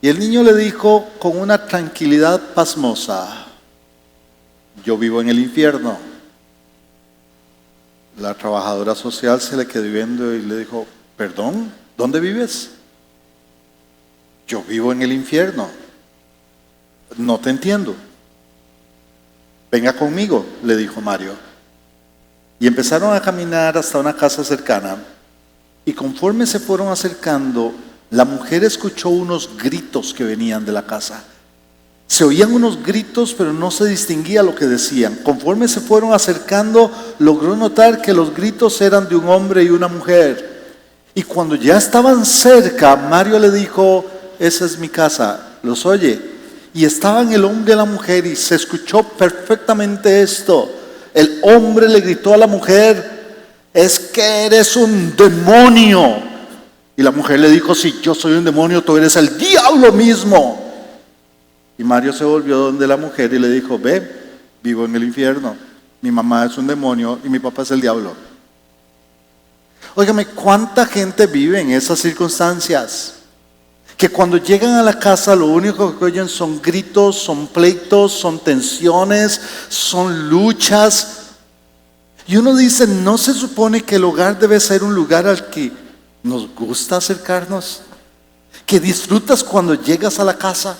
Y el niño le dijo con una tranquilidad pasmosa: yo vivo en el infierno. La trabajadora social se le quedó viendo y le dijo: ¿perdón? ¿Dónde vives? Yo vivo en el infierno. No te entiendo. Venga conmigo, le dijo Mario. Y empezaron a caminar hasta una casa cercana. Y conforme se fueron acercando, la mujer escuchó unos gritos que venían de la casa. Se oían unos gritos, pero no se distinguía lo que decían. Conforme se fueron acercando, logró notar que los gritos eran de un hombre y una mujer. Y cuando ya estaban cerca, Mario le dijo: esa es mi casa, ¿los oye? Y estaban el hombre y la mujer y se escuchó perfectamente esto. El hombre le gritó a la mujer: es que eres un demonio. Y la mujer le dijo: si yo soy un demonio, tú eres el diablo mismo. Y Mario se volvió donde la mujer y le dijo: ve, vivo en el infierno. Mi mamá es un demonio y mi papá es el diablo. Óigame, ¿cuánta gente vive en esas circunstancias? Que cuando llegan a la casa lo único que oyen son gritos, son pleitos, son tensiones, son luchas. Y uno dice: ¿no se supone que el hogar debe ser un lugar al que nos gusta acercarnos? Que disfrutas cuando llegas a la casa.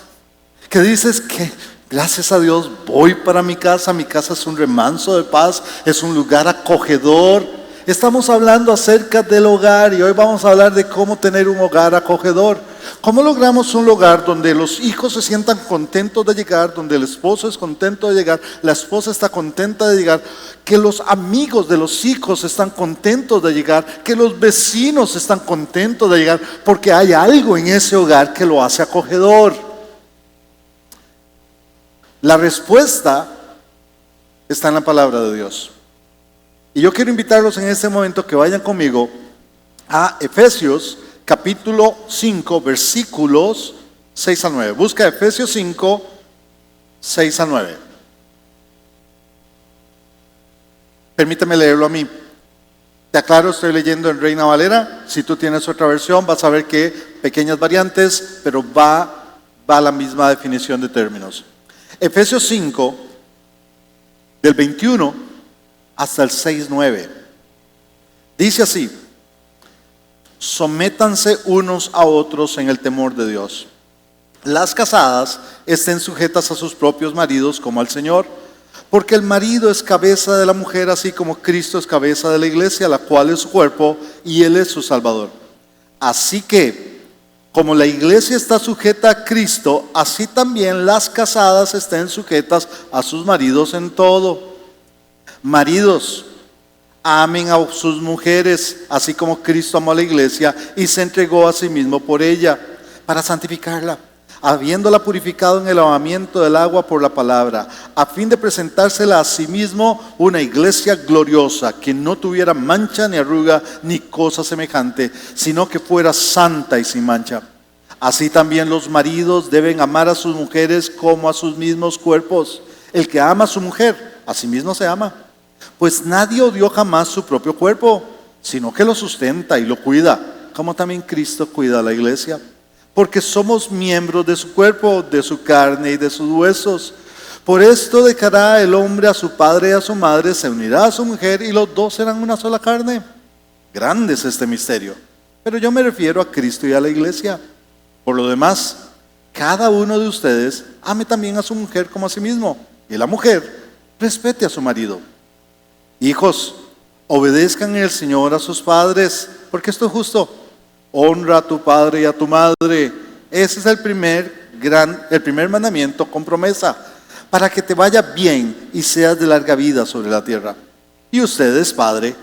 Que dices que gracias a Dios voy para mi casa es un remanso de paz, es un lugar acogedor. Estamos hablando acerca del hogar y hoy vamos a hablar de cómo tener un hogar acogedor. ¿Cómo logramos un hogar donde los hijos se sientan contentos de llegar, donde el esposo es contento de llegar, la esposa está contenta de llegar, que los amigos de los hijos están contentos de llegar, que los vecinos están contentos de llegar, porque hay algo en ese hogar que lo hace acogedor? La respuesta está en la palabra de Dios. Y yo quiero invitarlos en este momento que vayan conmigo a Efesios capítulo 5, versículos 6 al 9. Busca Efesios 5, 6 al 9. Permíteme leerlo a mí. Te aclaro, estoy leyendo en Reina Valera. Si tú tienes otra versión, vas a ver que pequeñas variantes, pero va a la misma definición de términos. Efesios 5, del 21 hasta el 6:9. Dice así: sométanse unos a otros en el temor de Dios. Las casadas estén sujetas a sus propios maridos como al Señor, porque el marido es cabeza de la mujer, así como Cristo es cabeza de la iglesia, la cual es su cuerpo, y Él es su Salvador. Así que, como la iglesia está sujeta a Cristo, así también las casadas estén sujetas a sus maridos en todo. Maridos, amen a sus mujeres, así como Cristo amó a la iglesia y se entregó a sí mismo por ella, para santificarla, habiéndola purificado en el lavamiento del agua por la palabra, a fin de presentársela a sí mismo una iglesia gloriosa, que no tuviera mancha ni arruga ni cosa semejante, sino que fuera santa y sin mancha. Así también los maridos deben amar a sus mujeres como a sus mismos cuerpos. El que ama a su mujer, a sí mismo se ama. Pues nadie odió jamás su propio cuerpo, sino que lo sustenta y lo cuida, como también Cristo cuida a la iglesia. Porque somos miembros de su cuerpo, de su carne y de sus huesos. Por esto dejará el hombre a su padre y a su madre, se unirá a su mujer y los dos serán una sola carne. Grande es este misterio, pero yo me refiero a Cristo y a la iglesia. Por lo demás, cada uno de ustedes ame también a su mujer como a sí mismo, y la mujer respete a su marido. Hijos, obedezcan en el Señor a sus padres, porque esto es justo. Honra a tu padre y a tu madre. Ese es el primer mandamiento con promesa, para que te vaya bien y seas de larga vida sobre la tierra. Y ustedes, padres,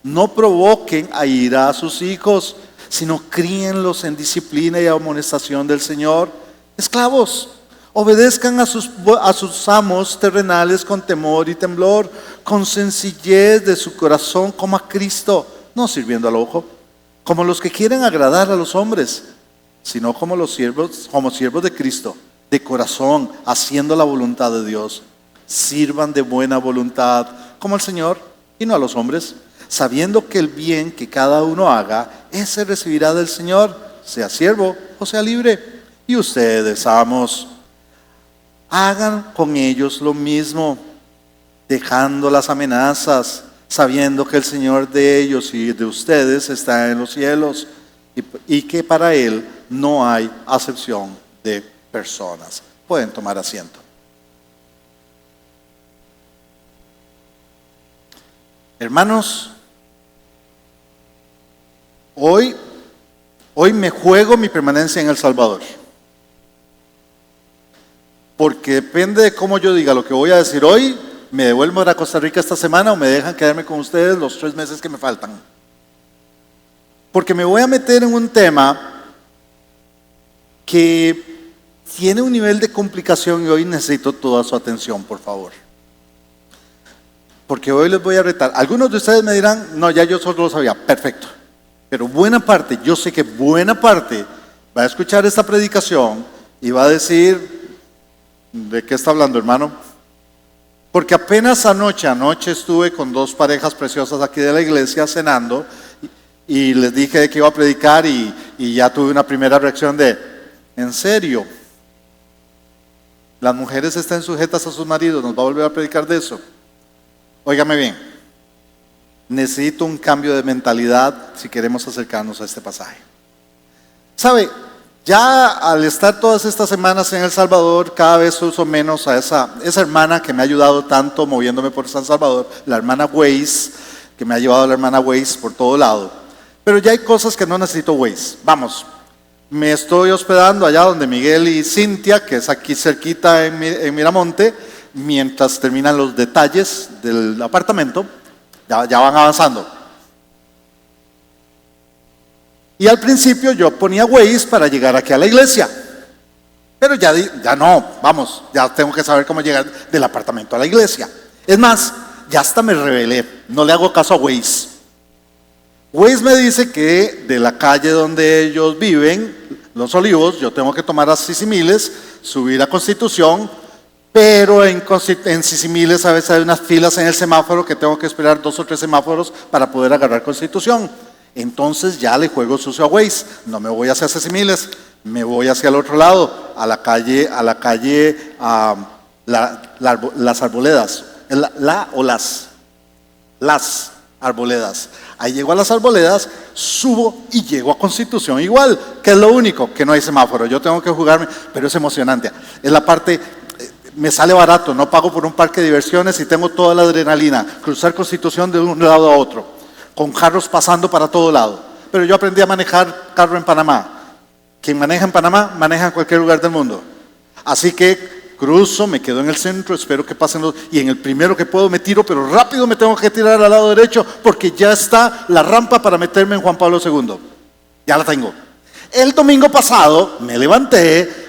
no provoquen a ira a sus hijos, sino críenlos en disciplina y amonestación del Señor. Esclavos, obedezcan a sus amos terrenales con temor y temblor, con sencillez de su corazón como a Cristo, no sirviendo al ojo, como los que quieren agradar a los hombres, sino como siervos de Cristo, de corazón, haciendo la voluntad de Dios. Sirvan de buena voluntad, como al Señor y no a los hombres, sabiendo que el bien que cada uno haga, ese recibirá del Señor, sea siervo o sea libre. Y ustedes, amos, hagan con ellos lo mismo, dejando las amenazas, sabiendo que el Señor de ellos y de ustedes está en los cielos y que para Él no hay acepción de personas. Pueden tomar asiento. Hermanos, hoy me juego mi permanencia en El Salvador. Porque depende de cómo yo diga lo que voy a decir hoy, me devuelvo a Costa Rica esta semana o me dejan quedarme con ustedes los 3 meses que me faltan. Porque me voy a meter en un tema que tiene un nivel de complicación y hoy necesito toda su atención, por favor. Porque hoy les voy a retar. Algunos de ustedes me dirán, no, ya yo solo lo sabía, perfecto. Pero buena parte, yo sé que buena parte va a escuchar esta predicación y va a decir, ¿de qué está hablando, hermano? Porque apenas anoche estuve con 2 parejas preciosas aquí de la iglesia cenando y les dije de que iba a predicar y ya tuve una primera reacción de, ¿en serio? Las mujeres están sujetas a sus maridos, ¿nos va a volver a predicar de eso? Óigame bien, necesito un cambio de mentalidad si queremos acercarnos a este pasaje. ¿Sabe? Ya al estar todas estas semanas en El Salvador, cada vez uso menos a esa hermana que me ha ayudado tanto moviéndome por San Salvador, la hermana Waze, que me ha llevado la hermana Waze por todo lado. Pero ya hay cosas que no necesito Waze. Vamos, me estoy hospedando allá donde Miguel y Cintia, que es aquí cerquita en Miramonte, mientras terminan los detalles del apartamento, ya van avanzando. Y al principio yo ponía Waze para llegar aquí a la iglesia. Pero ya no, vamos, ya tengo que saber cómo llegar del apartamento a la iglesia. Es más, ya hasta me rebelé, no le hago caso a Waze. Waze me dice que de la calle donde ellos viven, Los Olivos, yo tengo que tomar a Sisimiles, subir a Constitución, pero en Sisimiles a veces hay unas filas en el semáforo que tengo que esperar 2 o 3 semáforos para poder agarrar Constitución. Entonces ya le juego sucio a Waze, no me voy hacia Sisimiles, me voy hacia el otro lado, a la calle, las arboledas, las arboledas. Ahí llego a las arboledas, subo y llego a Constitución igual, que es lo único, que no hay semáforo, yo tengo que jugarme, pero es emocionante, es la parte, me sale barato, no pago por un parque de diversiones y tengo toda la adrenalina, cruzar Constitución de un lado a otro, con carros pasando para todo lado. Pero yo aprendí a manejar carro en Panamá. Quien maneja en Panamá, maneja en cualquier lugar del mundo. Así que cruzo, me quedo en el centro, espero que pasen y en el primero que puedo me tiro, pero rápido me tengo que tirar al lado derecho porque ya está la rampa para meterme en Juan Pablo II. Ya la tengo. El domingo pasado me levanté,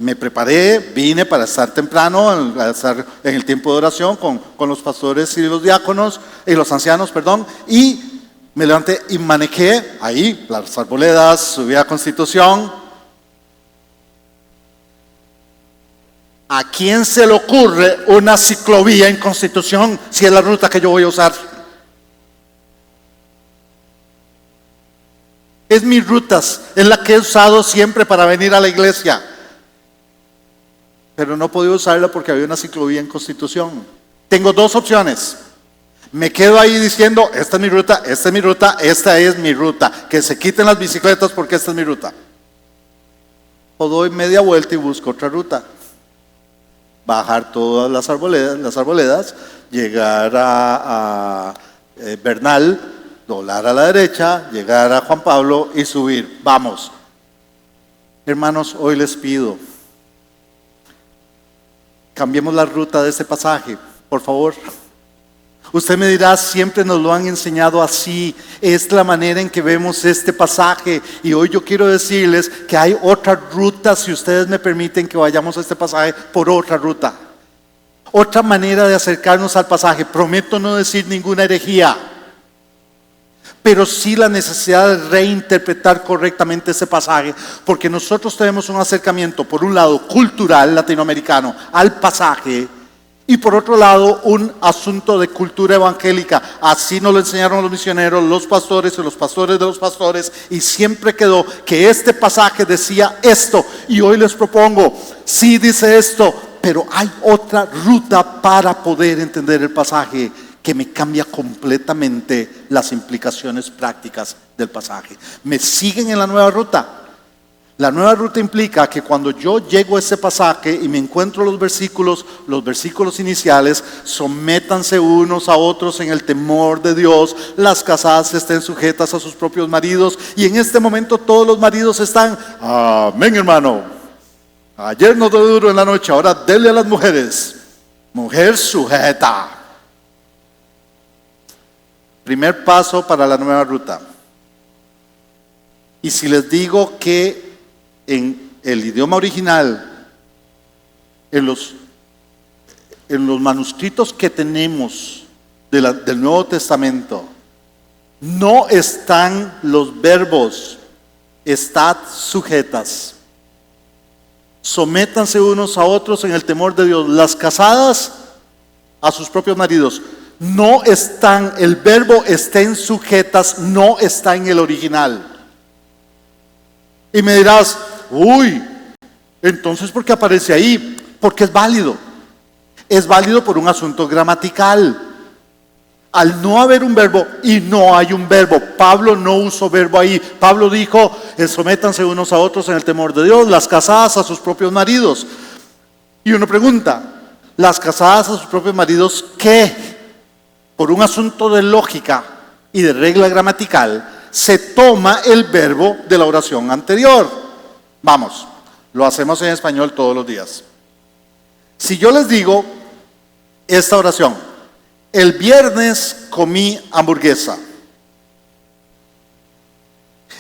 me preparé, vine para estar temprano, a estar en el tiempo de oración con los pastores y los diáconos, y los ancianos, perdón, y me levanté y manejé ahí, las arboledas, subí a Constitución. ¿A quién se le ocurre una ciclovía en Constitución si es la ruta que yo voy a usar? Es mi ruta, es la que he usado siempre para venir a la iglesia. Pero no podía usarla porque había una ciclovía en Constitución. Tengo 2 opciones. Me quedo ahí diciendo, esta es mi ruta, esta es mi ruta, esta es mi ruta. Que se quiten las bicicletas porque esta es mi ruta. O doy media vuelta y busco otra ruta. Bajar todas las arboledas, llegar a Bernal, doblar a la derecha, llegar a Juan Pablo y subir. Vamos. Hermanos, hoy les pido, cambiemos la ruta de este pasaje, por favor. Usted me dirá, siempre nos lo han enseñado así, es la manera en que vemos este pasaje. Y hoy yo quiero decirles que hay otra ruta, si ustedes me permiten que vayamos a este pasaje por otra ruta. Otra manera de acercarnos al pasaje. Prometo no decir ninguna herejía, pero sí la necesidad de reinterpretar correctamente ese pasaje, porque nosotros tenemos un acercamiento, por un lado, cultural latinoamericano al pasaje, Y por otro lado, un asunto de cultura evangélica. Así nos lo enseñaron los misioneros, los pastores y los pastores de los pastores. Y siempre quedó que este pasaje decía esto. Y hoy les propongo, sí dice esto, pero hay otra ruta para poder entender el pasaje que me cambia completamente las implicaciones prácticas del pasaje. ¿Me siguen en la nueva ruta? La nueva ruta implica que cuando yo llego a ese pasaje y me encuentro los versículos iniciales, sométanse unos a otros en el temor de Dios, las casadas estén sujetas a sus propios maridos, y en este momento todos los maridos están, amén hermano, ayer nos dio duro en la noche, ahora denle a las mujeres, mujer sujeta. Primer paso para la nueva ruta. Y si les digo que en el idioma original, en los manuscritos que tenemos del Nuevo Testamento, no están los verbos estad sujetas. Sométanse unos a otros en el temor de Dios. Las casadas a sus propios maridos. No están, el verbo estén sujetas, no está en el original. Y me dirás, uy, entonces ¿por qué aparece ahí? Porque es válido. Es válido por un asunto gramatical. Al no haber un verbo y no hay un verbo, Pablo no usó verbo ahí. Pablo dijo, sométanse unos a otros en el temor de Dios, las casadas a sus propios maridos. Y uno pregunta, las casadas a sus propios maridos, ¿qué? Por un asunto de lógica y de regla gramatical, se toma el verbo de la oración anterior. Vamos, lo hacemos en español todos los días. Si yo les digo esta oración, el viernes comí hamburguesa.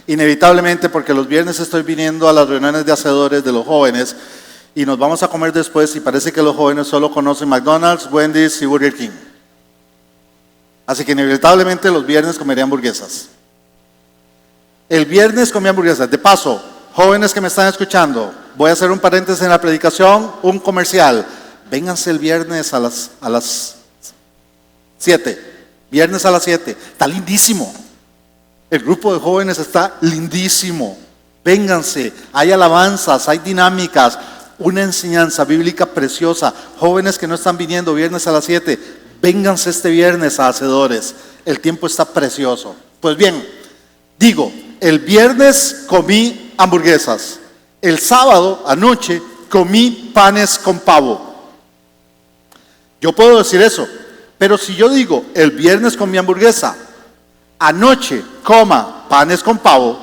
Inevitablemente, porque los viernes estoy viniendo a las reuniones de hacedores de los jóvenes y nos vamos a comer después y parece que los jóvenes solo conocen McDonald's, Wendy's y Burger King. Así que inevitablemente los viernes comeré hamburguesas. El viernes comí hamburguesas. De paso, jóvenes que me están escuchando, voy a hacer un paréntesis en la predicación, un comercial. Vénganse el viernes a las 7. Viernes a las 7. Está lindísimo. El grupo de jóvenes está lindísimo. Vénganse. Hay alabanzas, hay dinámicas, una enseñanza bíblica preciosa. Jóvenes que no están viniendo viernes a las 7, vénganse este viernes a hacedores. El tiempo está precioso. Pues bien, digo, el viernes comí hamburguesas. El sábado anoche comí panes con pavo. Yo puedo decir eso, pero si yo digo el viernes comí hamburguesa, anoche coma panes con pavo,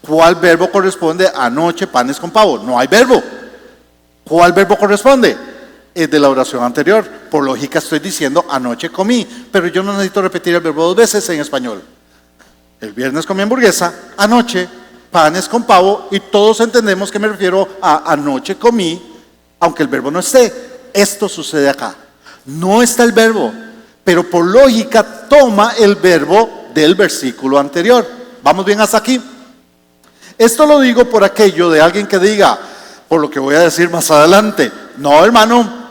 ¿cuál verbo corresponde a anoche panes con pavo? No hay verbo. ¿Cuál verbo corresponde? Es de la oración anterior. Por lógica estoy diciendo anoche comí, pero yo no necesito repetir el verbo 2 veces en español. El viernes comí hamburguesa, anoche panes con pavo, y todos entendemos que me refiero a anoche comí, aunque el verbo no esté. Esto sucede acá. No está el verbo, pero por lógica toma el verbo del versículo anterior. ¿Vamos bien hasta aquí? Esto lo digo por aquello de alguien que diga, por lo que voy a decir más adelante, no hermano,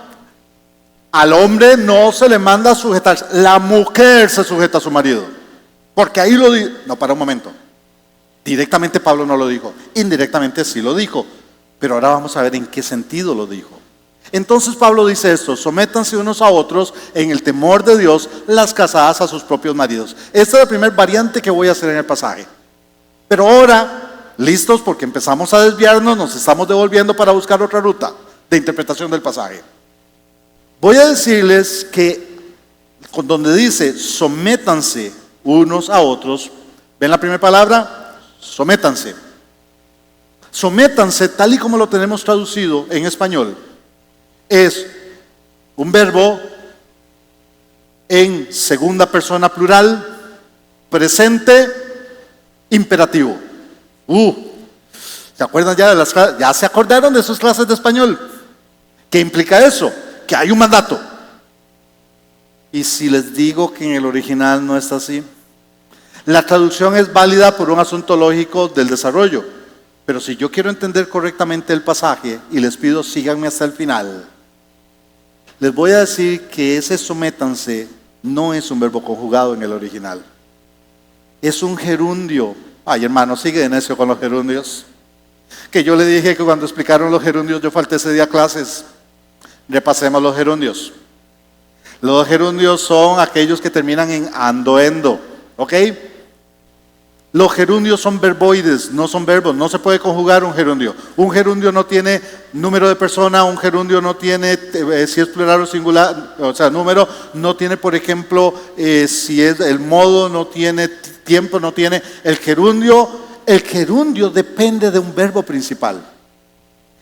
al hombre no se le manda a sujetarse, la mujer se sujeta a su marido. Porque ahí lo digo. No, para un momento. Directamente Pablo no lo dijo, indirectamente sí lo dijo, pero ahora vamos a ver en qué sentido lo dijo. Entonces Pablo dice esto: sométanse unos a otros en el temor de Dios, las casadas a sus propios maridos. Esta es la primera variante que voy a hacer en el pasaje. Pero ahora, listos, porque empezamos a desviarnos, nos estamos devolviendo para buscar otra ruta de interpretación del pasaje. Voy a decirles que con donde dice sométanse unos a otros, ¿ven la primera palabra? Sométanse. Sométanse, tal y como lo tenemos traducido en español, es un verbo en segunda persona plural, presente, imperativo. ¿Se acuerdan ya de las clases? ¿Ya se acordaron de sus clases de español? ¿Qué implica eso? Que hay un mandato. Y si les digo que en el original no está así, la traducción es válida por un asunto lógico del desarrollo. Pero si yo quiero entender correctamente el pasaje, y les pido síganme hasta el final, Les voy a decir que ese sométanse no es un verbo conjugado en el original. Es un gerundio. Ay, hermano, sigue de necio con los gerundios. Que yo le dije que cuando explicaron los gerundios, yo falté ese día a clases. Repasemos los gerundios. Los gerundios son aquellos que terminan en ando-endo, ¿ok? Los gerundios son verboides, no son verbos, no se puede conjugar un gerundio. Un gerundio no tiene número de persona, un gerundio no tiene, si es plural o singular, o sea, número, no tiene, por ejemplo, si es el modo, no tiene tiempo, no tiene. El gerundio depende de un verbo principal.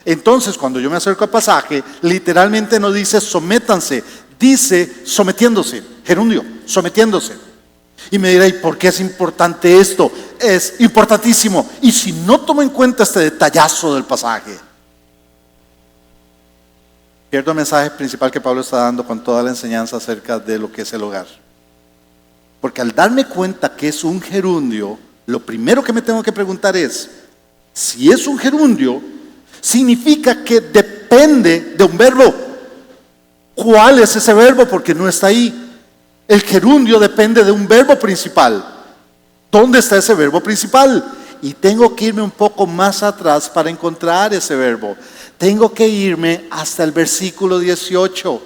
Entonces, cuando yo me acerco al pasaje, literalmente no dice sométanse, dice sometiéndose, gerundio, sometiéndose. Y me dirá, ¿y por qué es importante esto? Es importantísimo. Y si no tomo en cuenta este detallazo del pasaje, pierdo el mensaje principal que Pablo está dando con toda la enseñanza acerca de lo que es el hogar. Porque al darme cuenta que es un gerundio, lo primero que me tengo que preguntar es, si es un gerundio, significa que depende de un verbo. ¿Cuál es ese verbo? Porque no está ahí. El gerundio depende de un verbo principal. ¿Dónde está ese verbo principal? Y tengo que irme un poco más atrás para encontrar ese verbo. Tengo que irme hasta el versículo 18.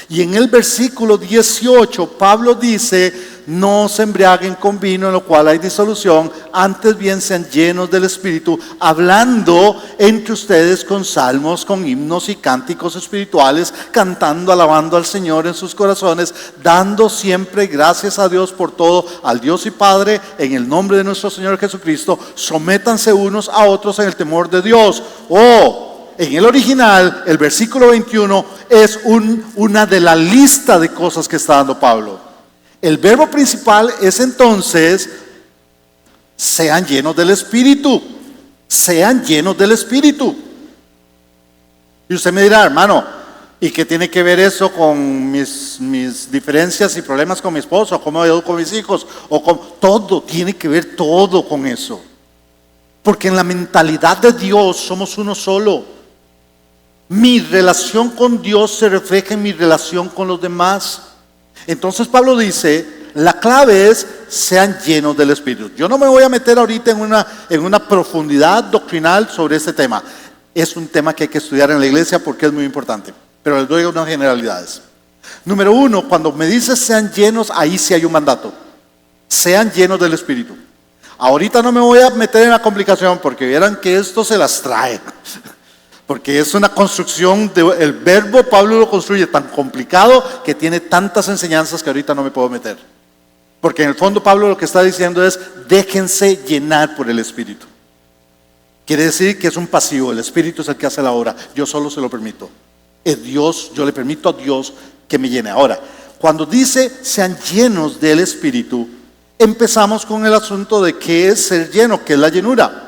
Y en el versículo 18 Pablo dice, no se embriaguen con vino en lo cual hay disolución, antes bien sean llenos del Espíritu, hablando entre ustedes con salmos, con himnos y cánticos espirituales, cantando, alabando al Señor en sus corazones, dando siempre gracias a Dios por todo, al Dios y Padre, en el nombre de nuestro Señor Jesucristo. Sométanse unos a otros en el temor de Dios. En el original, el versículo 21 es una de la lista de cosas que está dando Pablo. El verbo principal es entonces, sean llenos del Espíritu, sean llenos del Espíritu. Y usted me dirá, hermano, ¿y qué tiene que ver eso con mis diferencias y problemas con mi esposo, o cómo yo con mis hijos, o con todo? Tiene que ver todo con eso. Porque en la mentalidad de Dios somos uno solo. Mi relación con Dios se refleja en mi relación con los demás. Entonces Pablo dice, la clave es, sean llenos del Espíritu. Yo no me voy a meter ahorita en una profundidad doctrinal sobre este tema. Es un tema que hay que estudiar en la iglesia porque es muy importante. Pero les doy unas generalidades. Número uno, cuando me dice sean llenos, ahí sí hay un mandato. Sean llenos del Espíritu. Ahorita no me voy a meter en la complicación porque vieran que esto se las trae. Porque es una construcción, el verbo Pablo lo construye tan complicado que tiene tantas enseñanzas que ahorita no me puedo meter. Porque en el fondo Pablo lo que está diciendo es, déjense llenar por el Espíritu. Quiere decir que es un pasivo, el Espíritu es el que hace la obra, yo solo se lo permito. Es Dios, yo le permito a Dios que me llene. Ahora, cuando dice sean llenos del Espíritu, empezamos con el asunto de qué es ser lleno, qué es la llenura.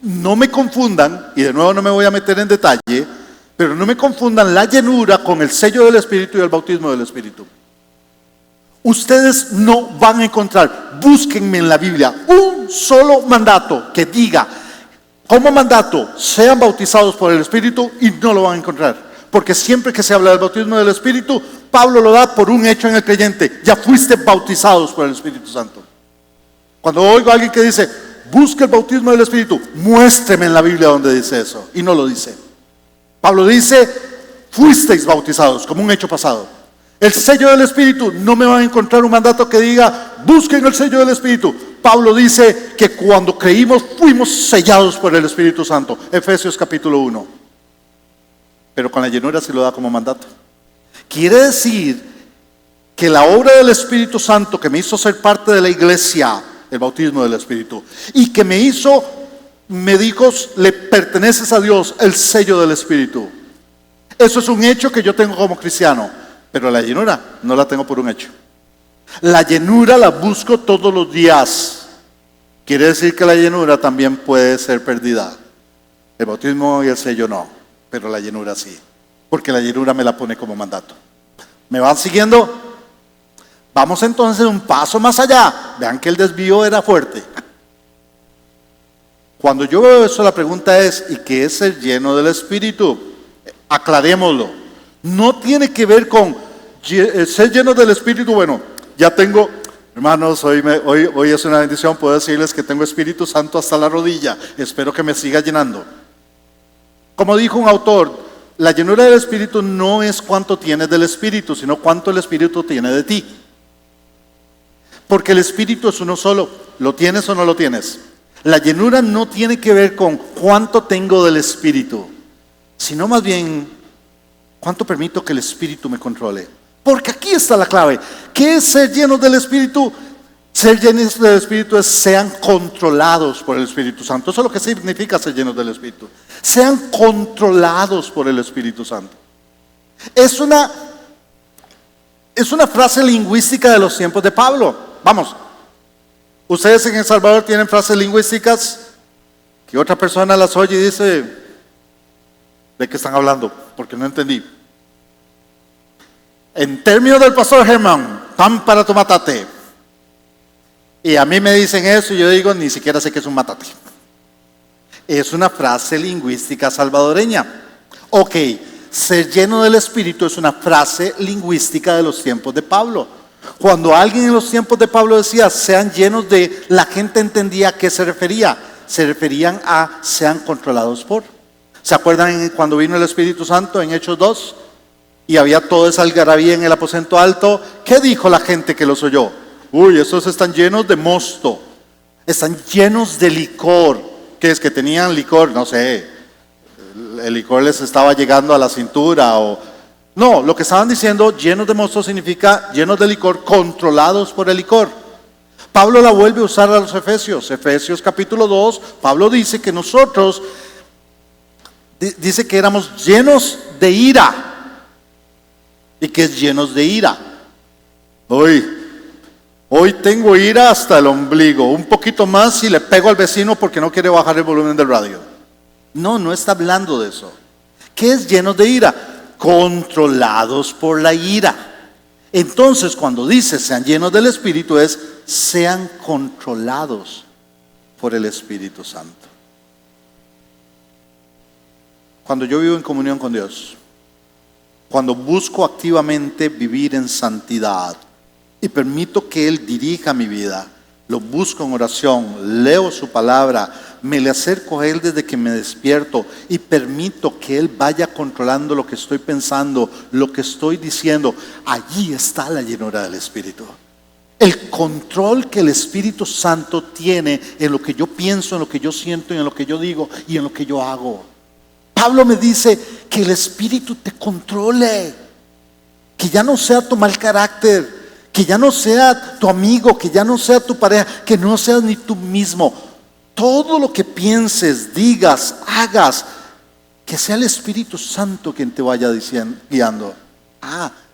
No me confundan, y de nuevo no me voy a meter en detalle, pero no me confundan la llenura con el sello del Espíritu y el bautismo del Espíritu. Ustedes no van a encontrar, búsquenme en la Biblia, un solo mandato que diga, como mandato, sean bautizados por el Espíritu, y no lo van a encontrar. Porque siempre que se habla del bautismo del Espíritu, Pablo lo da por un hecho en el creyente, ya fuiste bautizados por el Espíritu Santo. Cuando oigo a alguien que dice, busque el bautismo del Espíritu, muéstreme en la Biblia donde dice eso, y no lo dice. Pablo dice, fuisteis bautizados, como un hecho pasado. El sello del Espíritu, no me van a encontrar un mandato que diga, busquen el sello del Espíritu. Pablo dice que cuando creímos, fuimos sellados por el Espíritu Santo. Efesios capítulo 1. Pero con la llenura sí lo da como mandato. Quiere decir que la obra del Espíritu Santo que me hizo ser parte de la iglesia, el bautismo del Espíritu, y que me dijo, le perteneces a Dios, el sello del Espíritu. Eso es un hecho que yo tengo como cristiano, pero la llenura no la tengo por un hecho. La llenura la busco todos los días. Quiere decir que la llenura también puede ser perdida. El bautismo y el sello no, pero la llenura sí, porque la llenura me la pone como mandato. ¿Me van siguiendo? Vamos entonces un paso más allá. Vean que el desvío era fuerte. Cuando yo veo eso, la pregunta es, ¿y qué es ser lleno del Espíritu? Aclarémoslo. No tiene que ver con ser llenos del Espíritu. Bueno, ya tengo, hermanos, hoy es una bendición poder decirles que tengo Espíritu Santo hasta la rodilla. Espero que me siga llenando. Como dijo un autor, la llenura del Espíritu no es cuánto tienes del Espíritu, sino cuánto el Espíritu tiene de ti. Porque el Espíritu es uno solo. ¿Lo tienes o no lo tienes? La llenura no tiene que ver con cuánto tengo del Espíritu, sino más bien cuánto permito que el Espíritu me controle. Porque aquí está la clave. ¿Qué es ser llenos del Espíritu? Ser llenos del Espíritu es sean controlados por el Espíritu Santo. Eso es lo que significa ser llenos del Espíritu. Sean controlados por el Espíritu Santo. Es una frase lingüística de los tiempos de Pablo. Vamos, ustedes en El Salvador tienen frases lingüísticas que otra persona las oye y dice, ¿de qué están hablando? Porque no entendí. En términos del pastor Germán, pan para tu matate. Y a mí me dicen eso y yo digo, ni siquiera sé qué es un matate. Es una frase lingüística salvadoreña. Ok, ser lleno del Espíritu es una frase lingüística de los tiempos de Pablo. Cuando alguien en los tiempos de Pablo decía, sean llenos de, la gente entendía a qué se refería. Se referían a sean controlados por. ¿Se acuerdan cuando vino el Espíritu Santo en Hechos 2? Y había toda esa algarabía en el aposento alto. ¿Qué dijo la gente que los oyó? Uy, esos están llenos de mosto. Están llenos de licor. ¿Qué es? Que tenían licor, no sé. El licor les estaba llegando a la cintura o... No, lo que estaban diciendo, llenos de mosto significa llenos de licor, controlados por el licor. Pablo la vuelve a usar a los Efesios. Efesios capítulo 2, Pablo dice que nosotros, dice que éramos llenos de ira. ¿Y qué es llenos de ira? Hoy tengo ira hasta el ombligo, un poquito más y le pego al vecino porque no quiere bajar el volumen del radio. No está hablando de eso. ¿Qué es llenos de ira? Controlados por la ira. Entonces cuando dice sean llenos del Espíritu es sean controlados por el Espíritu Santo. Cuando yo vivo en comunión con Dios, cuando busco activamente vivir en santidad y permito que Él dirija mi vida, lo busco en oración, leo su palabra, me le acerco a Él desde que me despierto y permito que Él vaya controlando lo que estoy pensando, lo que estoy diciendo. Allí está la llenura del Espíritu. El control que el Espíritu Santo tiene en lo que yo pienso, en lo que yo siento, en lo que yo digo y en lo que yo hago. Pablo me dice que el Espíritu te controle, que ya no sea tu mal carácter, que ya no sea tu amigo, que ya no sea tu pareja, que no seas ni tú mismo. Todo lo que pienses, digas, hagas, que sea el Espíritu Santo quien te vaya guiando.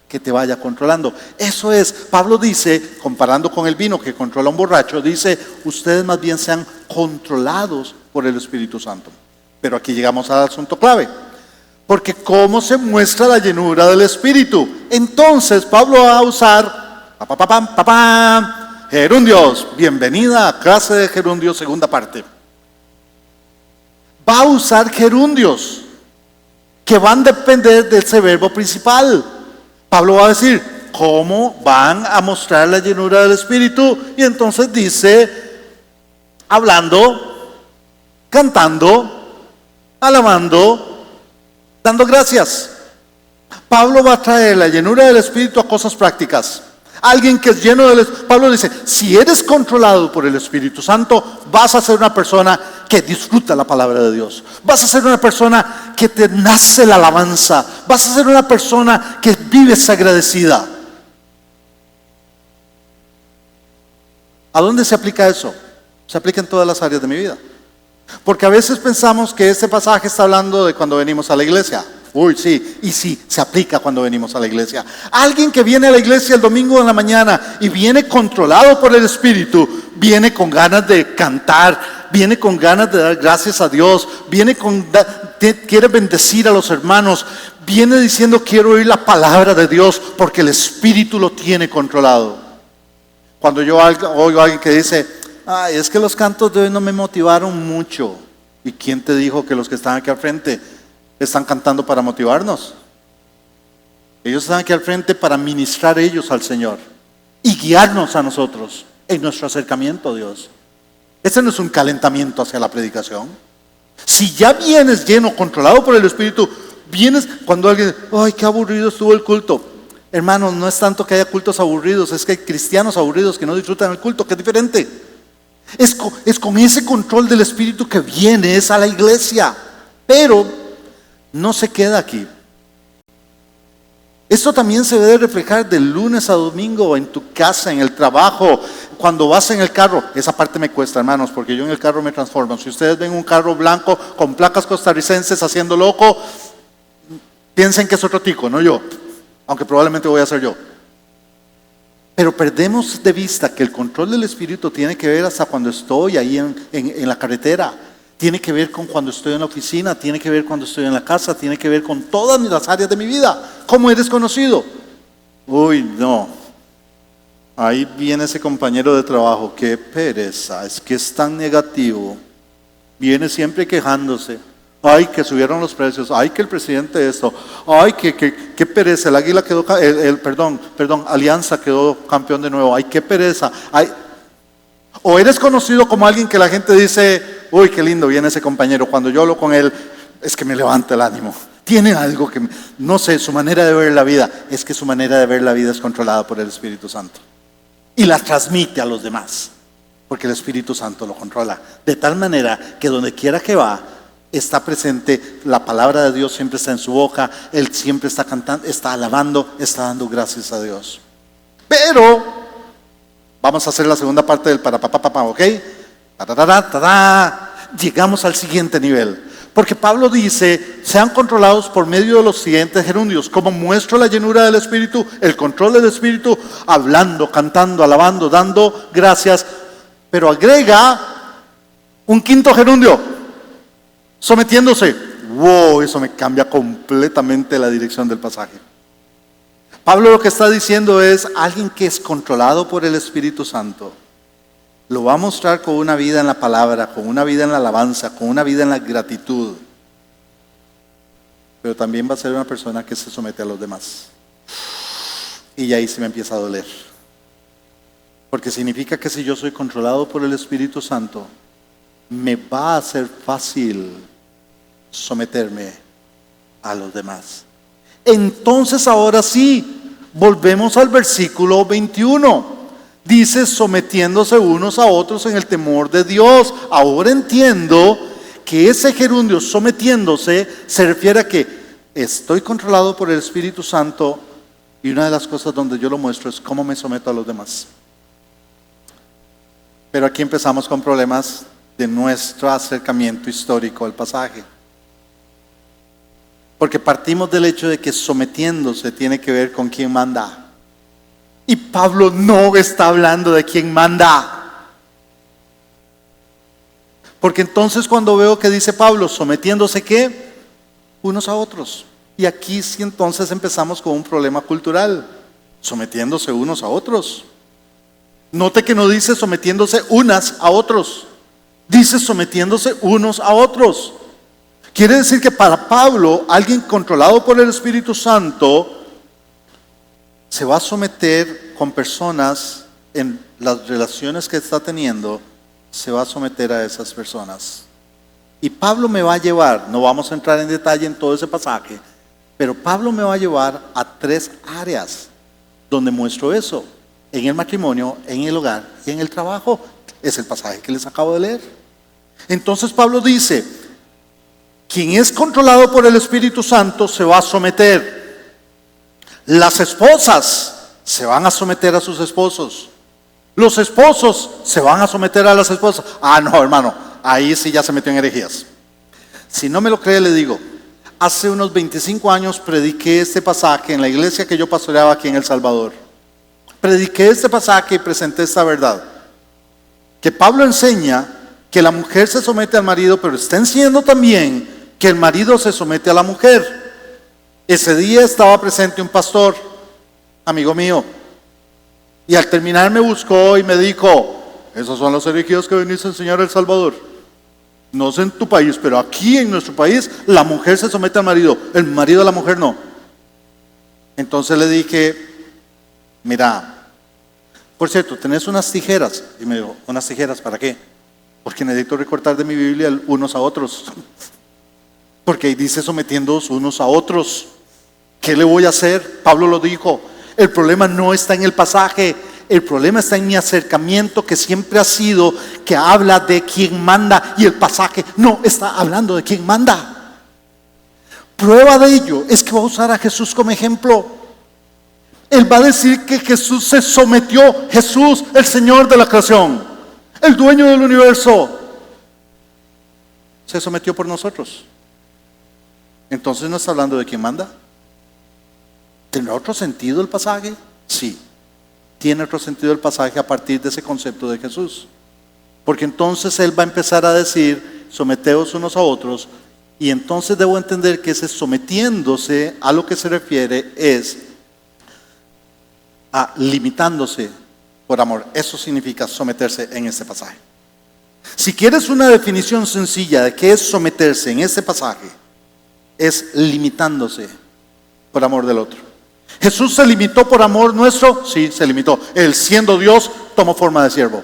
Que te vaya controlando. Eso es, Pablo dice, comparando con el vino que controla a un borracho, dice, ustedes más bien sean controlados por el Espíritu Santo. Pero aquí llegamos al asunto clave. Porque ¿cómo se muestra la llenura del Espíritu? Entonces Pablo va a usar gerundios. Bienvenida a clase de gerundios, segunda parte. Va a usar gerundios que van a depender de ese verbo principal. Pablo va a decir, ¿cómo van a mostrar la llenura del Espíritu? Y entonces dice, hablando, cantando, alabando, dando gracias. Pablo va a traer la llenura del Espíritu a cosas prácticas. Alguien que es lleno del Espíritu, Pablo dice, si eres controlado por el Espíritu Santo, vas a ser una persona que disfruta la palabra de Dios. Vas a ser una persona que te nace la alabanza. Vas a ser una persona que vives agradecida. ¿A dónde se aplica eso? Se aplica en todas las áreas de mi vida. Porque a veces pensamos que este pasaje está hablando de cuando venimos a la iglesia. Uy, sí, y sí, se aplica cuando venimos a la iglesia. Alguien que viene a la iglesia el domingo en la mañana y viene controlado por el Espíritu, viene con ganas de cantar, viene con ganas de dar gracias a Dios, quiere bendecir a los hermanos, viene diciendo quiero oír la palabra de Dios porque el Espíritu lo tiene controlado. Cuando yo oigo a alguien que dice, es que los cantos de hoy no me motivaron mucho. ¿Y quién te dijo que los que están aquí al frente están cantando para motivarnos? Ellos están aquí al frente para ministrar ellos al Señor y guiarnos a nosotros en nuestro acercamiento a Dios. Ese no es un calentamiento hacia la predicación. Si ya vienes lleno, controlado por el Espíritu, vienes cuando alguien, ay, qué aburrido estuvo el culto. Hermanos, no es tanto que haya cultos aburridos, es que hay cristianos aburridos que no disfrutan el culto, que es diferente. Es con ese control del Espíritu que vienes a la iglesia, pero no se queda aquí. Esto también se debe reflejar de lunes a domingo en tu casa, en el trabajo, cuando vas en el carro. Esa parte me cuesta, hermanos, porque yo en el carro me transformo. Si ustedes ven un carro blanco con placas costarricenses haciendo loco, piensen que es otro tico, no yo, aunque probablemente voy a ser yo. Pero perdemos de vista que el control del Espíritu tiene que ver hasta cuando estoy ahí en la carretera. Tiene que ver con cuando estoy en la oficina, tiene que ver cuando estoy en la casa, tiene que ver con todas las áreas de mi vida. ¿Cómo eres conocido? Uy, no. Ahí viene ese compañero de trabajo, qué pereza, es que es tan negativo. Viene siempre quejándose. Ay, que subieron los precios. Ay, que el presidente esto. Ay, qué pereza, el Águila quedó, Alianza quedó campeón de nuevo. Ay, qué pereza. Ay. O eres conocido como alguien que la gente dice, uy, qué lindo viene ese compañero. Cuando yo hablo con él, es que me levanta el ánimo. Tiene algo que, no sé, su manera de ver la vida. Es que su manera de ver la vida es controlada por el Espíritu Santo. Y la transmite a los demás. Porque el Espíritu Santo lo controla. De tal manera que donde quiera que va, está presente, la palabra de Dios siempre está en su boca. Él siempre está cantando, está alabando, está dando gracias a Dios. Pero vamos a hacer la segunda parte del papá, ¿ok? Llegamos al siguiente nivel. Porque Pablo dice, sean controlados por medio de los siguientes gerundios. Como muestro la llenura del Espíritu, el control del Espíritu, hablando, cantando, alabando, dando gracias. Pero agrega un quinto gerundio, sometiéndose. Wow, eso me cambia completamente la dirección del pasaje. Pablo lo que está diciendo es, alguien que es controlado por el Espíritu Santo, lo va a mostrar con una vida en la palabra, con una vida en la alabanza, con una vida en la gratitud. Pero también va a ser una persona que se somete a los demás. Y ahí se me empieza a doler. Porque significa que si yo soy controlado por el Espíritu Santo, me va a ser fácil someterme a los demás. Entonces ahora sí, volvemos al versículo 21. Dice, sometiéndose unos a otros en el temor de Dios. Ahora entiendo que ese gerundio, sometiéndose, se refiere a que estoy controlado por el Espíritu Santo y una de las cosas donde yo lo muestro es cómo me someto a los demás. Pero aquí empezamos con problemas de nuestro acercamiento histórico al pasaje. Porque partimos del hecho de que sometiéndose tiene que ver con quién manda. Y Pablo no está hablando de quién manda. Porque entonces cuando veo que dice Pablo, sometiéndose ¿qué? Unos a otros. Y aquí sí entonces empezamos con un problema cultural. Sometiéndose unos a otros. Note que no dice sometiéndose unas a otros. Dice sometiéndose unos a otros. Quiere decir que para Pablo, alguien controlado por el Espíritu Santo se va a someter con personas en las relaciones que está teniendo, se va a someter a esas personas. Y Pablo me va a llevar, no vamos a entrar en detalle en todo ese pasaje, pero Pablo me va a llevar a 3 áreas donde muestro eso: en el matrimonio, en el hogar y en el trabajo. Es el pasaje que les acabo de leer. Entonces Pablo dice, quien es controlado por el Espíritu Santo se va a someter. Las esposas se van a someter a sus esposos. Los esposos se van a someter a las esposas. Ah, no, hermano, ahí sí ya se metió en herejías. Si no me lo cree, le digo, hace unos 25 años prediqué este pasaje en la iglesia que yo pastoreaba aquí en El Salvador. Prediqué este pasaje y presenté esta verdad. Que Pablo enseña que la mujer se somete al marido, pero está enseñando también que el marido se somete a la mujer. Ese día estaba presente un pastor, amigo mío, y al terminar me buscó y me dijo, esos son los herejías que venís a enseñar a El Salvador. No sé en tu país, pero aquí en nuestro país la mujer se somete al marido, el marido a la mujer no. Entonces le dije, mira, por cierto, ¿tenés unas tijeras? Y me dijo, ¿unas tijeras para qué? Porque necesito recortar de mi Biblia unos a otros. Porque ahí dice sometiéndoos unos a otros. ¿Qué le voy a hacer? Pablo lo dijo. El problema no está en el pasaje. El problema está en mi acercamiento, que siempre ha sido que habla de quien manda, y el pasaje no está hablando de quien manda. Prueba de ello es que va a usar a Jesús como ejemplo. Él va a decir que Jesús se sometió. Jesús, el Señor de la creación, el dueño del universo, se sometió por nosotros. Entonces no está hablando de quien manda. ¿Tendrá otro sentido el pasaje? Sí, tiene otro sentido el pasaje a partir de ese concepto de Jesús. Porque entonces Él va a empezar a decir, someteos unos a otros, y entonces debo entender que ese sometiéndose a lo que se refiere es a limitándose por amor. Eso significa someterse en este pasaje. Si quieres una definición sencilla de qué es someterse en este pasaje, es limitándose por amor del otro. ¿Jesús se limitó por amor nuestro? Sí, se limitó. Él, siendo Dios, tomó forma de siervo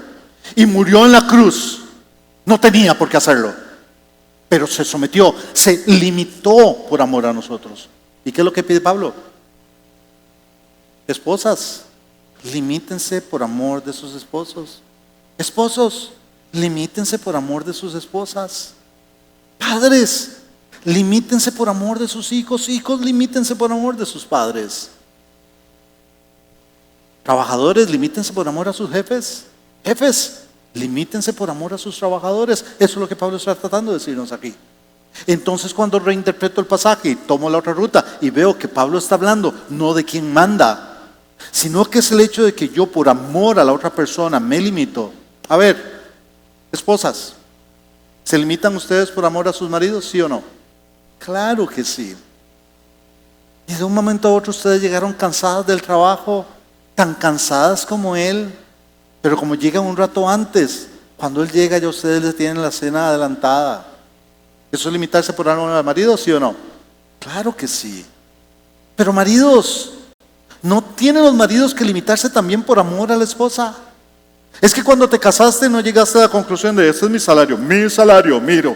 y murió en la cruz. No tenía por qué hacerlo, pero se sometió, se limitó por amor a nosotros. ¿Y qué es lo que pide Pablo? Esposas, limítense por amor de sus esposos. Esposos, limítense por amor de sus esposas. Padres, limítense por amor de sus hijos. Hijos, limítense por amor de sus padres. Trabajadores, limítense por amor a sus jefes. Jefes, limítense por amor a sus trabajadores. Eso es lo que Pablo está tratando de decirnos aquí. Entonces, cuando reinterpreto el pasaje y tomo la otra ruta y veo que Pablo está hablando no de quien manda, sino que es el hecho de que yo por amor a la otra persona me limito. A ver, esposas, ¿se limitan ustedes por amor a sus maridos? ¿Sí o no? Claro que sí. Y de un momento a otro ustedes llegaron cansadas del trabajo, tan cansadas como él, pero como llegan un rato antes, cuando él llega ya ustedes les tienen la cena adelantada. ¿Eso es limitarse por amor al marido? ¿Sí o no? Claro que sí. Pero maridos, ¿no tienen los maridos que limitarse también por amor a la esposa? Es que cuando te casaste no llegaste a la conclusión de este es mi salario, miro,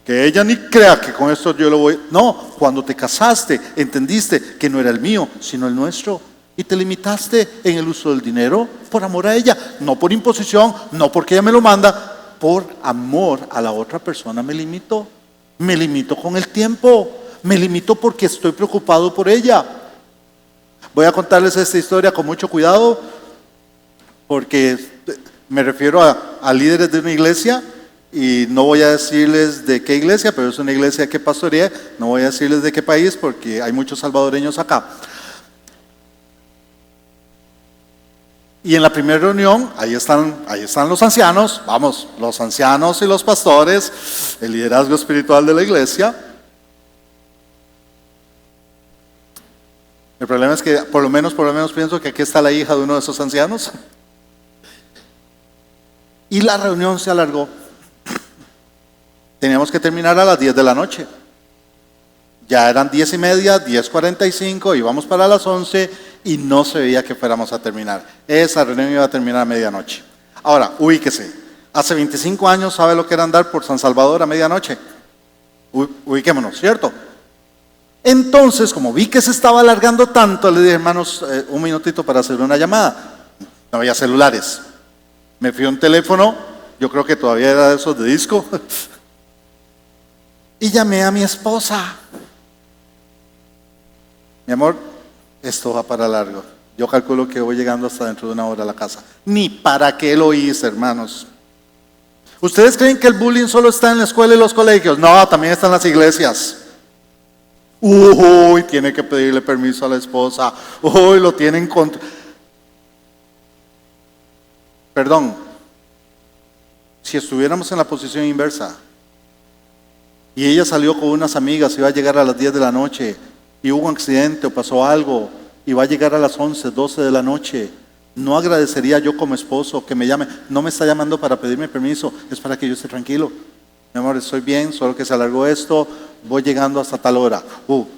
que ella ni crea que con esto yo lo voy. No, cuando te casaste entendiste que no era el mío, sino el nuestro. Y te limitaste en el uso del dinero por amor a ella, no por imposición, no porque ella me lo manda, por amor a la otra persona me limito. Me limito con el tiempo, me limito porque estoy preocupado por ella. Voy a contarles esta historia con mucho cuidado, porque me refiero a líderes de una iglesia, y no voy a decirles de qué iglesia, pero es una iglesia que pastoreé. No voy a decirles de qué país, porque hay muchos salvadoreños acá. Y en la primera reunión, ahí están los ancianos, vamos, los ancianos y los pastores, el liderazgo espiritual de la iglesia. El problema es que por lo menos pienso que aquí está la hija de uno de esos ancianos. Y la reunión se alargó. Teníamos que terminar a las 10 de la noche. Ya eran 10:30, 10:45, íbamos para las 11 y no se veía que fuéramos a terminar. Esa reunión iba a terminar a medianoche. Ahora, ubíquese. Hace 25 años, ¿sabe lo que era andar por San Salvador a medianoche? Ubiquémonos, ¿cierto? Entonces, como vi que se estaba alargando tanto, le dije, hermanos, un minutito para hacer una llamada. No había celulares. Me fui a un teléfono, yo creo que todavía era de esos de disco, y llamé a mi esposa. Mi amor, esto va para largo. Yo calculo que voy llegando hasta dentro de una hora a la casa. Ni para qué lo hice, hermanos. ¿Ustedes creen que el bullying solo está en la escuela y los colegios? No, también está en las iglesias. Uy, tiene que pedirle permiso a la esposa. Uy, lo tienen contra. Perdón. Si estuviéramos en la posición inversa y ella salió con unas amigas y iba a llegar a las 10 de la noche y hubo un accidente o pasó algo y va a llegar a las 11, 12 de la noche, ¿no agradecería yo como esposo que me llame? No me está llamando para pedirme permiso, es para que yo esté tranquilo. Mi amor, estoy bien, solo que se alargó esto, voy llegando hasta tal hora.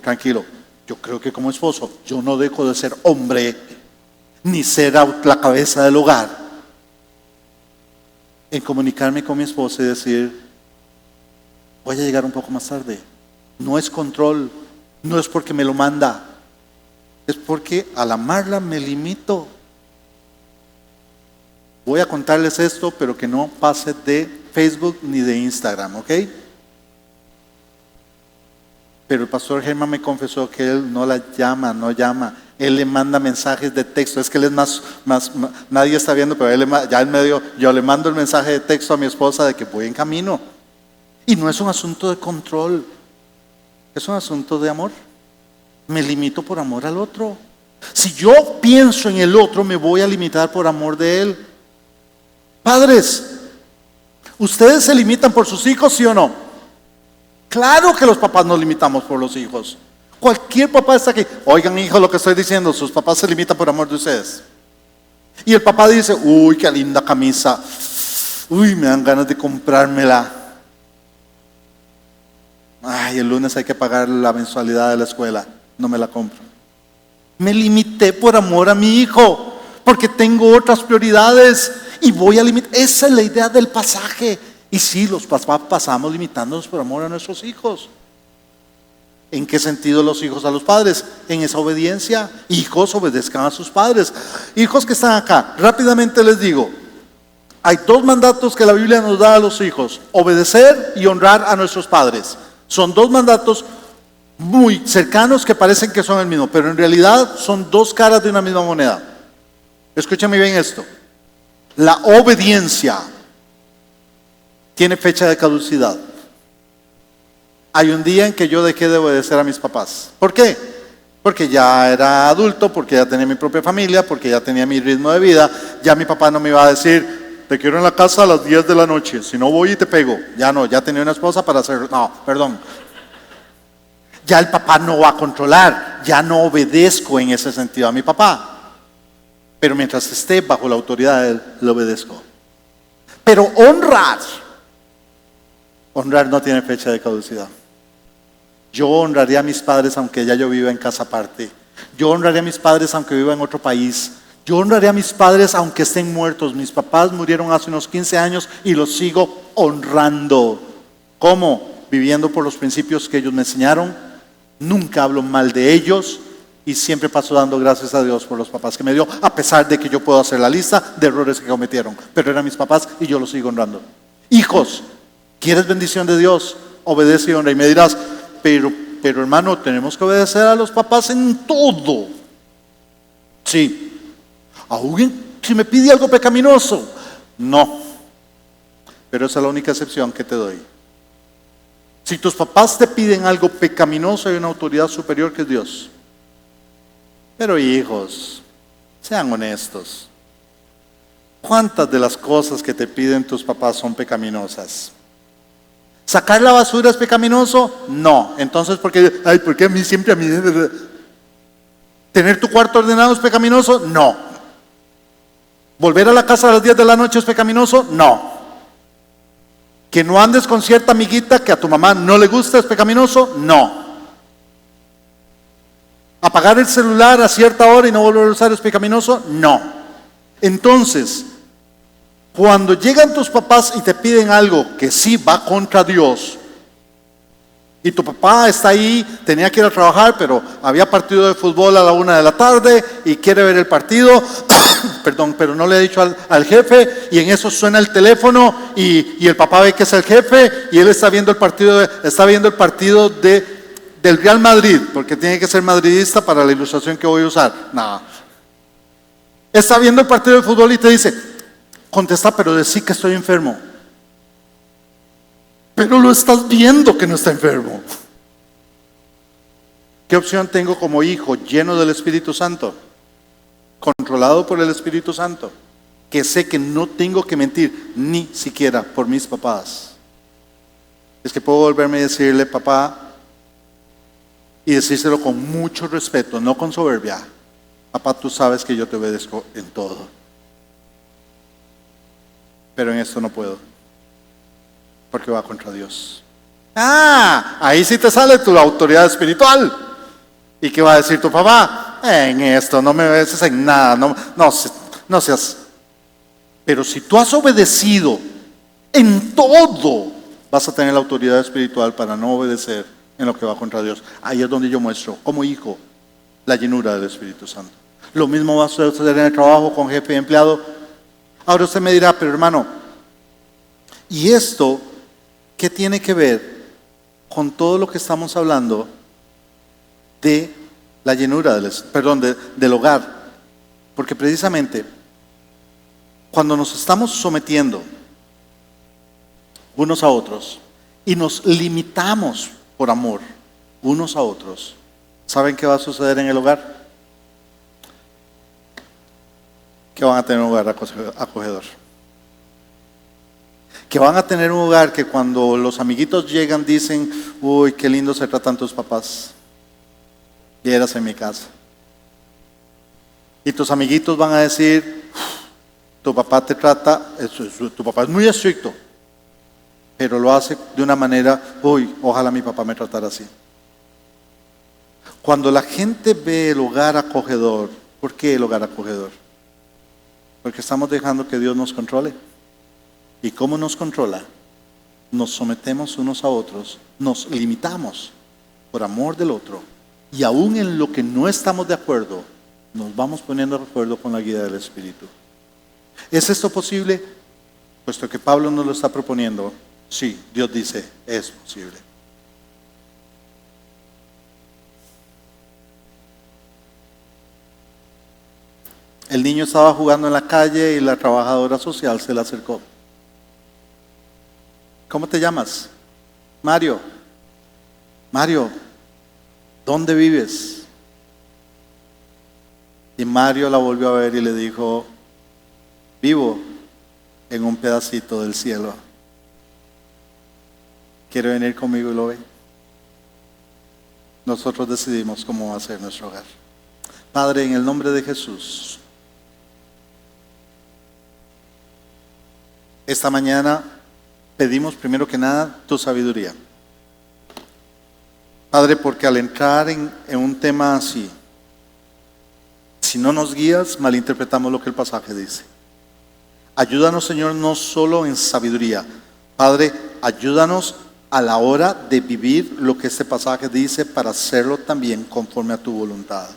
Tranquilo. yo creo que como esposo, yo no dejo de ser hombre, ni ser la cabeza del hogar, en comunicarme con mi esposa y decir, voy a llegar un poco más tarde. No es control, no es porque me lo manda, es porque al amarla me limito. Voy a contarles esto, pero que no pase de Facebook ni de Instagram, ¿ok? Pero el pastor Germán me confesó que él no la llama, no llama. Él le manda mensajes de texto. Es que él es más nadie está viendo, pero ya en medio, yo le mando el mensaje de texto a mi esposa de que voy en camino. Y no es un asunto de control, es un asunto de amor. Me limito por amor al otro. Si yo pienso en el otro, me voy a limitar por amor de él. Padres, ¿ustedes se limitan por sus hijos, sí o no? Claro que los papás nos limitamos por los hijos. Cualquier papá está aquí. Oigan, hijo, lo que estoy diciendo, sus papás se limitan por amor de ustedes. Y el papá dice, uy, qué linda camisa. Uy, me dan ganas de comprármela. Ay, el lunes hay que pagar la mensualidad de la escuela. No me la compro. Me limité por amor a mi hijo, porque tengo otras prioridades y voy a limitar. Esa es la idea del pasaje. Y sí, los papás pasamos limitándonos por amor a nuestros hijos. ¿En qué sentido los hijos a los padres? En esa obediencia. Hijos, obedezcan a sus padres. Hijos que están acá, rápidamente les digo, hay dos mandatos que la Biblia nos da a los hijos: obedecer y honrar a nuestros padres. Son dos mandatos muy cercanos que parecen que son el mismo, pero en realidad son dos caras de una misma moneda. Escúchame bien esto. La obediencia tiene fecha de caducidad. Hay un día en que yo dejé de obedecer a mis papás. ¿Por qué? Porque ya era adulto, porque ya tenía mi propia familia, porque ya tenía mi ritmo de vida. Ya mi papá no me iba a decir, te quiero en la casa a las 10 de la noche, si no voy y te pego. Ya no, ya tenía una esposa para hacerlo. No, perdón. Ya el papá no va a controlar, ya no obedezco en ese sentido a mi papá. Pero mientras esté bajo la autoridad de él, le obedezco. Pero honrar no tiene fecha de caducidad. Yo honraría a mis padres aunque ya yo viva en casa aparte. Yo honraría a mis padres aunque viva en otro país. Yo honraría a mis padres aunque estén muertos. Mis papás murieron hace unos 15 años y los sigo honrando. ¿Cómo? Viviendo por los principios que ellos me enseñaron. Nunca hablo mal de ellos y siempre paso dando gracias a Dios por los papás que me dio, a pesar de que yo puedo hacer la lista de errores que cometieron. Pero eran mis papás y yo los sigo honrando. Hijos, ¿quieres bendición de Dios? Obedece y honra. Y me dirás, pero hermano, tenemos que obedecer a los papás en todo. Sí. Aún si me pide algo pecaminoso, no. Pero esa es la única excepción que te doy. Si tus papás te piden algo pecaminoso, hay una autoridad superior que es Dios. Pero hijos, sean honestos. ¿Cuántas de las cosas que te piden tus papás son pecaminosas? ¿Sacar la basura es pecaminoso? No. Entonces, ¿por qué a mí siempre a mí? ¿Tener tu cuarto ordenado es pecaminoso? No. ¿Volver a la casa a las 10 de la noche es pecaminoso? No. ¿Que no andes con cierta amiguita que a tu mamá no le gusta es pecaminoso? No. ¿Apagar el celular a cierta hora y no volver a usar es pecaminoso? No. Entonces, cuando llegan tus papás y te piden algo que sí va contra Dios, y tu papá está ahí, tenía que ir a trabajar, pero había partido de fútbol a la 1 de la tarde y quiere ver el partido, perdón, pero no le ha dicho al jefe, y en eso suena el teléfono y el papá ve que es el jefe y él está viendo el partido del Real Madrid, porque tiene que ser madridista para la ilustración que voy a usar. No. Está viendo el partido de fútbol y te dice, contesta, pero decí que estoy enfermo. Pero lo estás viendo que no está enfermo. ¿Qué opción tengo como hijo lleno del Espíritu Santo? Controlado por el Espíritu Santo, que sé que no tengo que mentir ni siquiera por mis papás. Es que puedo volverme a decirle, papá, y decírselo con mucho respeto, no con soberbia. Papá, tú sabes que yo te obedezco en todo, pero en esto no puedo, porque va contra Dios. Ahí sí te sale tu autoridad espiritual. ¿Y qué va a decir tu papá? En esto, no me beses en nada, no seas. Pero si tú has obedecido en todo, vas a tener la autoridad espiritual para no obedecer en lo que va contra Dios. Ahí es donde yo muestro, como hijo, la llenura del Espíritu Santo. Lo mismo va a suceder en el trabajo con jefe y empleado. Ahora usted me dirá, pero hermano, ¿y esto qué tiene que ver con todo lo que estamos hablando de la llenura del hogar? Porque precisamente cuando nos estamos sometiendo unos a otros y nos limitamos por amor unos a otros, ¿saben qué va a suceder en el hogar? Que van a tener un hogar acogedor. Que van a tener un hogar que cuando los amiguitos llegan dicen, uy, qué lindo se tratan tus papás. Vieras en mi casa. Y tus amiguitos van a decir, tu papá te trata, tu papá es muy estricto, pero lo hace de una manera, uy, ojalá mi papá me tratara así. Cuando la gente ve el hogar acogedor, ¿por qué el hogar acogedor? Porque estamos dejando que Dios nos controle. ¿Y cómo nos controla? Nos sometemos unos a otros, nos limitamos por amor del otro, y aún en lo que no estamos de acuerdo, nos vamos poniendo de acuerdo con la guía del Espíritu. ¿Es esto posible? Puesto que Pablo nos lo está proponiendo, sí, Dios dice, es posible. El niño estaba jugando en la calle y la trabajadora social se le acercó. ¿Cómo te llamas? Mario. Mario, ¿dónde vives? Y Mario la volvió a ver y le dijo, vivo en un pedacito del cielo. ¿Quiere venir conmigo y lo ve? Nosotros decidimos cómo va a ser nuestro hogar. Padre, en el nombre de Jesús, esta mañana pedimos primero que nada tu sabiduría. Padre, porque al entrar en un tema así, si no nos guías, malinterpretamos lo que el pasaje dice. Ayúdanos, Señor, no solo en sabiduría. Padre, ayúdanos a la hora de vivir lo que este pasaje dice para hacerlo también conforme a tu voluntad.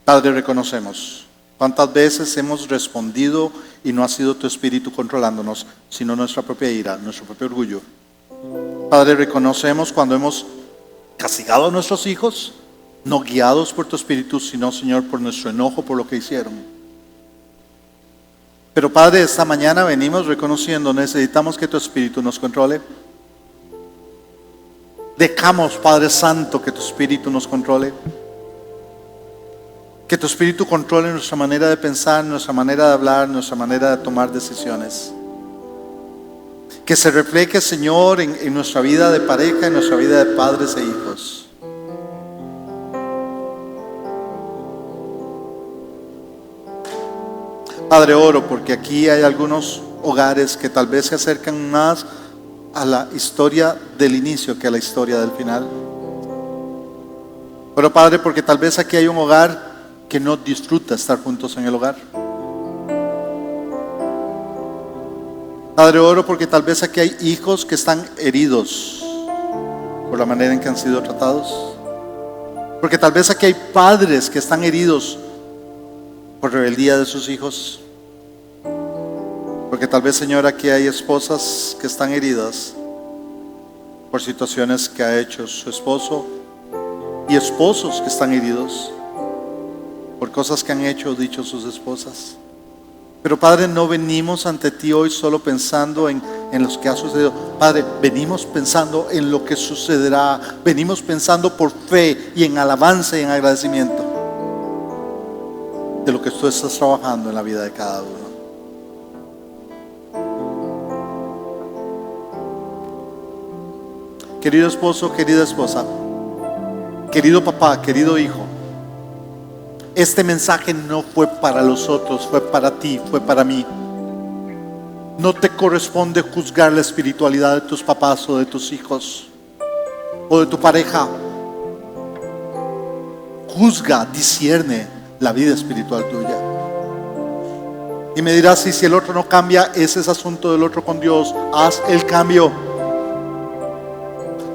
Padre, reconocemos cuántas veces hemos respondido y no ha sido tu espíritu controlándonos, sino nuestra propia ira, nuestro propio orgullo. Padre, reconocemos cuando hemos castigado a nuestros hijos, no guiados por tu espíritu, sino, Señor, por nuestro enojo por lo que hicieron. Pero Padre, esta mañana venimos reconociendo, necesitamos que tu espíritu nos controle. Dejamos, Padre Santo, que tu espíritu nos controle. Que tu espíritu controle nuestra manera de pensar, nuestra manera de hablar, nuestra manera de tomar decisiones. Que se refleje, Señor, en nuestra vida de pareja, en nuestra vida de padres e hijos. Padre, oro porque aquí hay algunos hogares que tal vez se acercan más a la historia del inicio que a la historia del final. Pero Padre, porque tal vez aquí hay un hogar que no disfruta estar juntos en el hogar. Padre, oro porque tal vez aquí hay hijos que están heridos por la manera en que han sido tratados. Porque tal vez aquí hay padres que están heridos por rebeldía de sus hijos. Porque tal vez, Señor, aquí hay esposas que están heridas por situaciones que ha hecho su esposo, y esposos que están heridos por cosas que han hecho o dicho sus esposas. Pero Padre, no venimos ante ti hoy solo pensando en lo que ha sucedido. Padre, venimos pensando en lo que sucederá. Venimos pensando por fe y en alabanza y en agradecimiento de lo que tú estás trabajando en la vida de cada uno. Querido esposo, querida esposa, querido papá, querido hijo, este mensaje no fue para los otros, fue para ti, fue para mí. No te corresponde juzgar la espiritualidad de tus papás o de tus hijos o de tu pareja. juzga, discierne la vida espiritual tuya. Y me dirás, si el otro no cambia, ese es asunto del otro con Dios. Haz el cambio.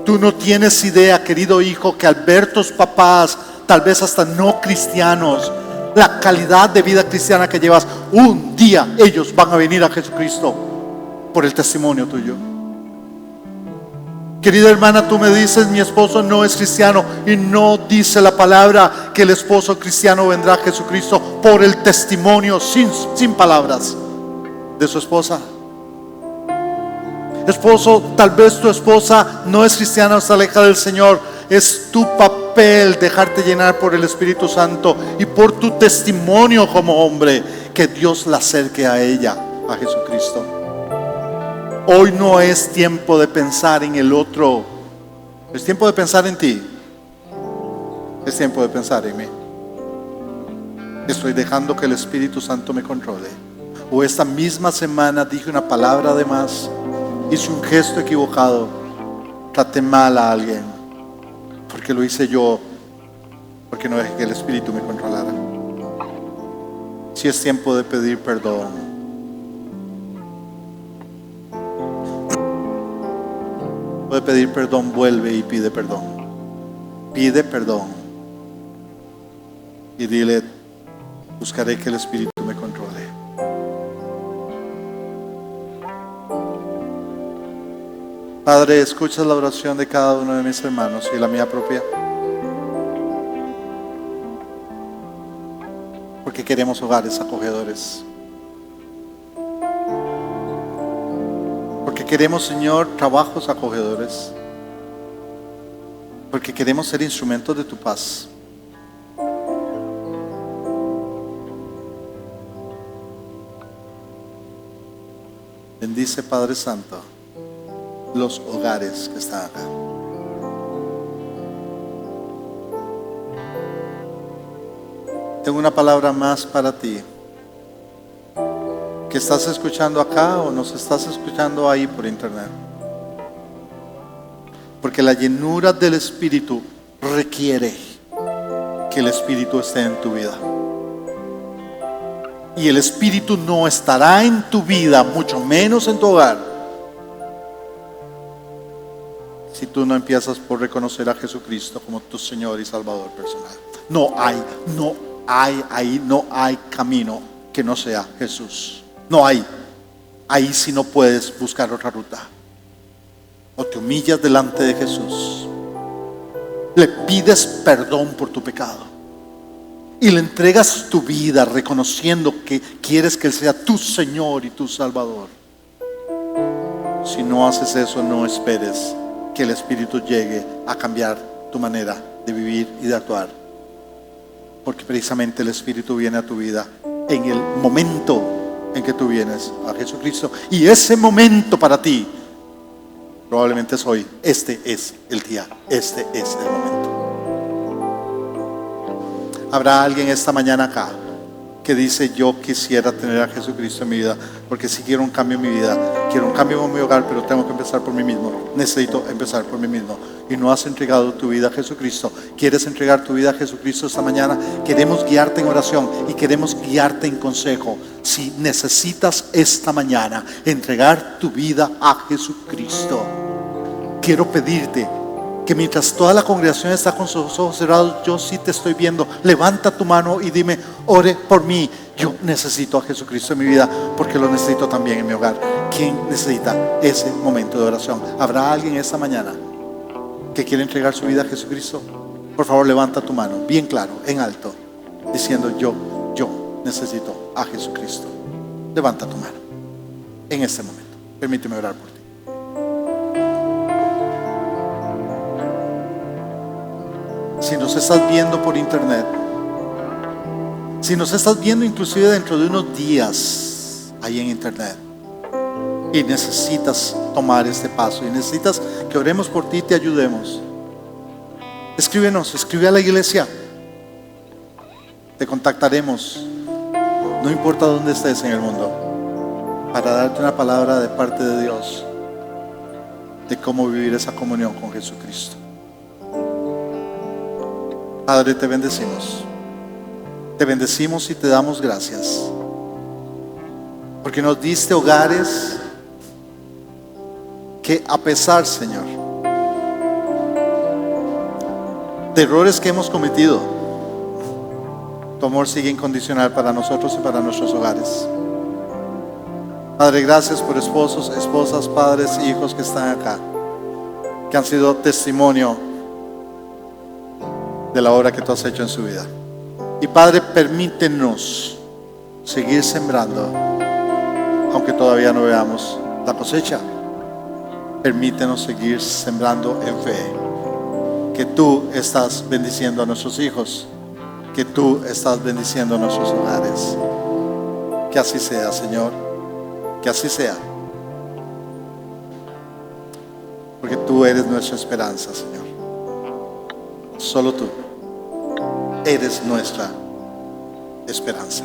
Tú no tienes idea, querido hijo, que al ver tus papás, tal vez hasta no cristianos, la calidad de vida cristiana que llevas, un día ellos van a venir a Jesucristo por el testimonio tuyo. Querida hermana, tú me dices, mi esposo no es cristiano, y no dice la palabra que el esposo cristiano vendrá a Jesucristo por el testimonio sin palabras de su esposa. Esposo, tal vez tu esposa no es cristiana o está alejada del Señor. Es tu papel dejarte llenar por el Espíritu Santo y por tu testimonio como hombre, que Dios la acerque a ella, a Jesucristo. Hoy no es tiempo de pensar en el otro, es tiempo de pensar en ti. Es tiempo de pensar en mí. Estoy dejando que el Espíritu Santo me controle. O esta misma semana dije una palabra de más, hice un gesto equivocado, traté mal a alguien, porque lo hice yo, porque no dejé que el Espíritu me controlara. Si es tiempo de pedir perdón. De pedir perdón, vuelve y pide perdón. Pide perdón y dile: buscaré que el Espíritu me controle. Padre, escucha la oración de cada uno de mis hermanos y la mía propia, porque queremos hogares acogedores. Porque queremos, Señor, trabajos acogedores. Porque queremos ser instrumentos de tu paz. Bendice, Padre Santo, los hogares que están acá. Tengo una palabra más para ti, que estás escuchando acá o nos estás escuchando ahí por internet. Porque la llenura del Espíritu requiere que el Espíritu esté en tu vida. Y el Espíritu no estará en tu vida, mucho menos en tu hogar, si tú no empiezas por reconocer a Jesucristo como tu Señor y Salvador personal. No hay camino que no sea Jesús. No hay. Ahí sí no puedes buscar otra ruta. O te humillas delante de Jesús, le pides perdón por tu pecado y le entregas tu vida reconociendo que quieres que Él sea tu Señor y tu Salvador. Si no haces eso, no esperes que el Espíritu llegue a cambiar tu manera de vivir y de actuar, porque precisamente el Espíritu viene a tu vida en el momento en que tú vienes a Jesucristo. Y ese momento para ti probablemente es hoy. Este es el día, este es el momento. Habrá alguien esta mañana acá que dice: yo quisiera tener a Jesucristo en mi vida, porque si quiero un cambio en mi vida, quiero un cambio en mi hogar, pero tengo que empezar por mí mismo. Necesito empezar por mí mismo. Y no has entregado tu vida a Jesucristo. ¿Quieres entregar tu vida a Jesucristo esta mañana? Queremos guiarte en oración y queremos guiarte en consejo. Si necesitas esta mañana entregar tu vida a Jesucristo, quiero pedirte que mientras toda la congregación está con sus ojos cerrados, yo sí te estoy viendo. Levanta tu mano y dime: ore por mí. Yo necesito a Jesucristo en mi vida, porque lo necesito también en mi hogar. ¿Quién necesita ese momento de oración? ¿Habrá alguien esta mañana que quiere entregar su vida a Jesucristo? Por favor, levanta tu mano bien claro, en alto, diciendo: yo necesito a Jesucristo. Levanta tu mano en este momento. Permíteme orar por ti. Si nos estás viendo por internet, si nos estás viendo inclusive dentro de unos días ahí en internet, y necesitas tomar este paso y necesitas que oremos por ti y te ayudemos, escríbenos, escribe a la iglesia. Te contactaremos, no importa dónde estés en el mundo, para darte una palabra de parte de Dios de cómo vivir esa comunión con Jesucristo. Padre, te bendecimos. Te bendecimos y te damos gracias. Porque nos diste hogares que, a pesar, Señor, de errores que hemos cometido, tu amor sigue incondicional para nosotros y para nuestros hogares. Padre, gracias por esposos, esposas, padres e hijos que están acá, que han sido testimonio de la obra que tú has hecho en su vida. Y Padre, permítenos seguir sembrando, aunque todavía no veamos la cosecha. Permítenos seguir sembrando en fe, que tú estás bendiciendo a nuestros hijos, que tú estás bendiciendo a nuestros hogares. Que así sea, Señor, que así sea, porque tú eres nuestra esperanza, Señor. Solo tú eres nuestra esperanza.